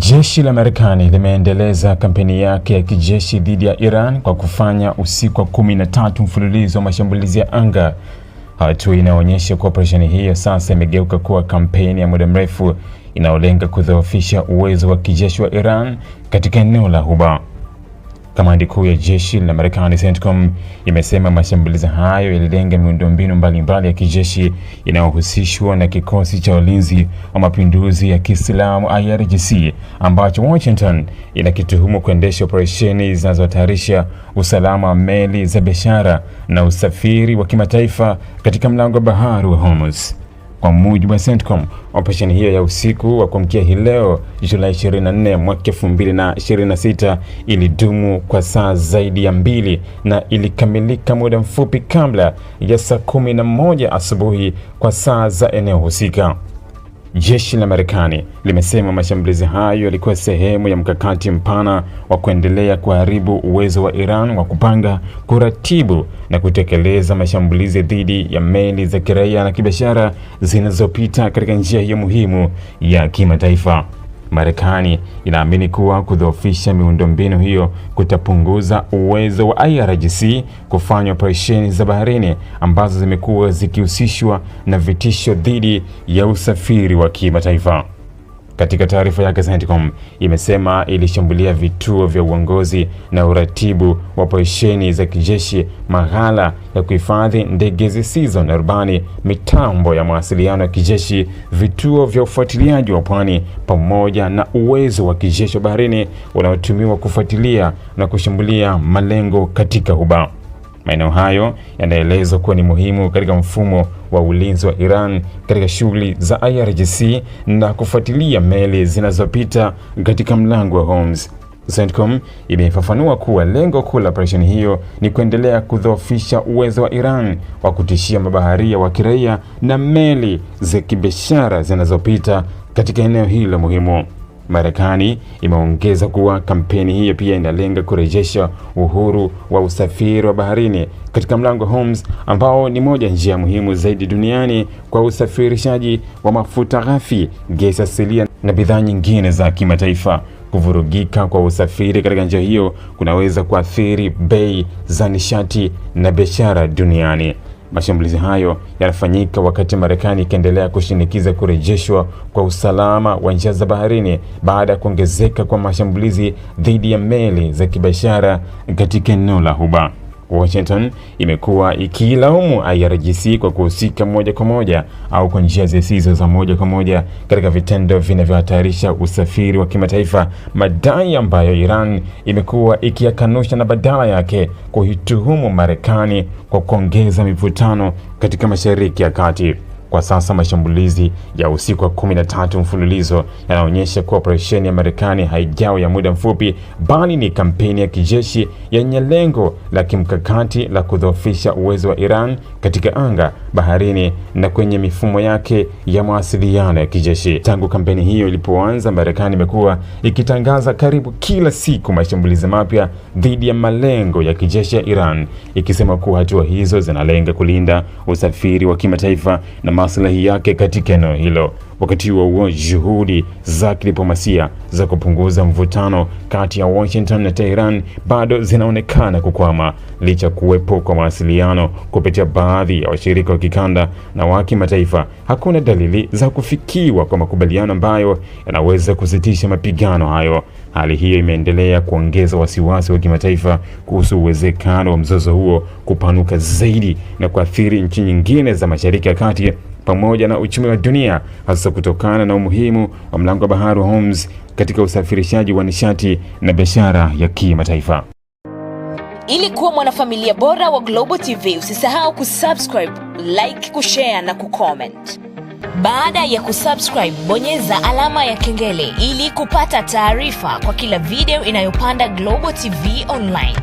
Jeshi la Marekani limeendeleza kampeni yake ya kijeshi dhidi ya Iran kwa kufanya usiku wa 13 mfululizo wa mashambulizi ya anga. Hatua inaonyesha kuwa operesheni hiyo sasa imegeuka kuwa kampeni ya muda mrefu inayolenga kudhoofisha uwezo wa kijeshi wa Iran katika eneo la Ghuba. Kamandi kuu ya jeshi la Marekani CENTCOM imesema mashambulizi hayo yalilenga miundombinu mbalimbali ya kijeshi inayohusishwa na kikosi cha ulinzi wa mapinduzi ya Kiislamu IRGC, ambacho Washington inakituhumu kuendesha operesheni zinazohatarisha usalama wa meli za biashara na usafiri wa kimataifa katika mlango wa bahari wa Hormuz. Kwa mujibu wa CENTCOM, operesheni hiyo ya usiku wa kuamkia hii leo Julai 24 mwaka 2026 ilidumu kwa saa zaidi ya 2 na ilikamilika muda mfupi kabla ya saa 11 asubuhi kwa saa za eneo husika. Jeshi la Marekani limesema mashambulizi hayo yalikuwa sehemu ya mkakati mpana wa kuendelea kuharibu uwezo wa Iran wa kupanga, kuratibu na kutekeleza mashambulizi dhidi ya meli za kiraia na kibiashara zinazopita katika njia hiyo muhimu ya kimataifa. Marekani inaamini kuwa kudhoofisha miundombinu hiyo kutapunguza uwezo wa IRGC kufanya operesheni za baharini ambazo zimekuwa zikihusishwa na vitisho dhidi ya usafiri wa kimataifa. Katika taarifa yake, CENTCOM imesema ilishambulia vituo vya uongozi na uratibu wa operesheni za kijeshi, maghala ya kuhifadhi ndege zisizo na rubani, mitambo ya mawasiliano ya kijeshi, vituo vya ufuatiliaji wa pwani, pamoja na uwezo wa kijeshi wa baharini unaotumiwa kufuatilia na kushambulia malengo katika Ghuba. Maeneo hayo yanaelezwa kuwa ni muhimu katika mfumo wa ulinzi wa Iran katika shughuli za IRGC na kufuatilia meli zinazopita katika mlango wa Hormuz. CENTCOM imefafanua kuwa lengo kuu la operesheni hiyo ni kuendelea kudhoofisha uwezo wa Iran wa kutishia mabaharia wa kiraia na meli za kibiashara zinazopita katika eneo hilo muhimu. Marekani imeongeza kuwa kampeni hiyo pia inalenga kurejesha uhuru wa usafiri wa baharini katika mlango wa Hormuz, ambao ni moja njia muhimu zaidi duniani kwa usafirishaji wa mafuta ghafi, gesi asilia na bidhaa nyingine za kimataifa. Kuvurugika kwa usafiri katika njia hiyo kunaweza kuathiri bei za nishati na biashara duniani. Mashambulizi hayo yanafanyika wakati Marekani ikiendelea kushinikiza kurejeshwa kwa usalama wa njia za baharini baada ya kuongezeka kwa mashambulizi dhidi ya meli za kibiashara katika eneo la Ghuba. Washington imekuwa ikilaumu IRGC kwa kuhusika moja kwa moja au kwa njia zisizo za moja kwa moja katika vitendo vinavyohatarisha usafiri wa kimataifa, madai ambayo Iran imekuwa ikiyakanusha na badala yake kuituhumu Marekani kwa kuongeza mivutano katika Mashariki ya Kati. Kwa sasa mashambulizi ya usiku wa 13 mfululizo yanaonyesha kuwa operesheni ya Marekani haijawa ya muda mfupi, bali ni kampeni ya kijeshi yenye lengo la kimkakati la kudhoofisha uwezo wa Iran katika anga, baharini na kwenye mifumo yake ya mawasiliano ya kijeshi. Tangu kampeni hiyo ilipoanza, Marekani imekuwa ikitangaza karibu kila siku mashambulizi mapya dhidi ya malengo ya kijeshi ya Iran, ikisema kuwa hatua hizo zinalenga kulinda usafiri wa kimataifa na maslahi yake katika eneo hilo. Wakati huo juhudi za kidiplomasia za kupunguza mvutano kati ya Washington na Tehran bado zinaonekana kukwama, licha kuwepo kwa mawasiliano kupitia baadhi ya washirika wa kikanda na wa kimataifa. Hakuna dalili za kufikiwa kwa makubaliano ambayo yanaweza kusitisha mapigano hayo. Hali hiyo imeendelea kuongeza wasiwasi wa kimataifa kuhusu uwezekano wa mzozo huo kupanuka zaidi na kuathiri nchi nyingine za Mashariki ya Kati pamoja na uchumi wa dunia, hasa kutokana na umuhimu wa mlango wa bahari wa Hormuz katika usafirishaji wa nishati na biashara ya kimataifa. Ili kuwa mwanafamilia bora wa Global TV, usisahau kusubscribe, like, kushare na kucomment. Baada ya kusubscribe, bonyeza alama ya kengele ili kupata taarifa kwa kila video inayopanda Global TV Online.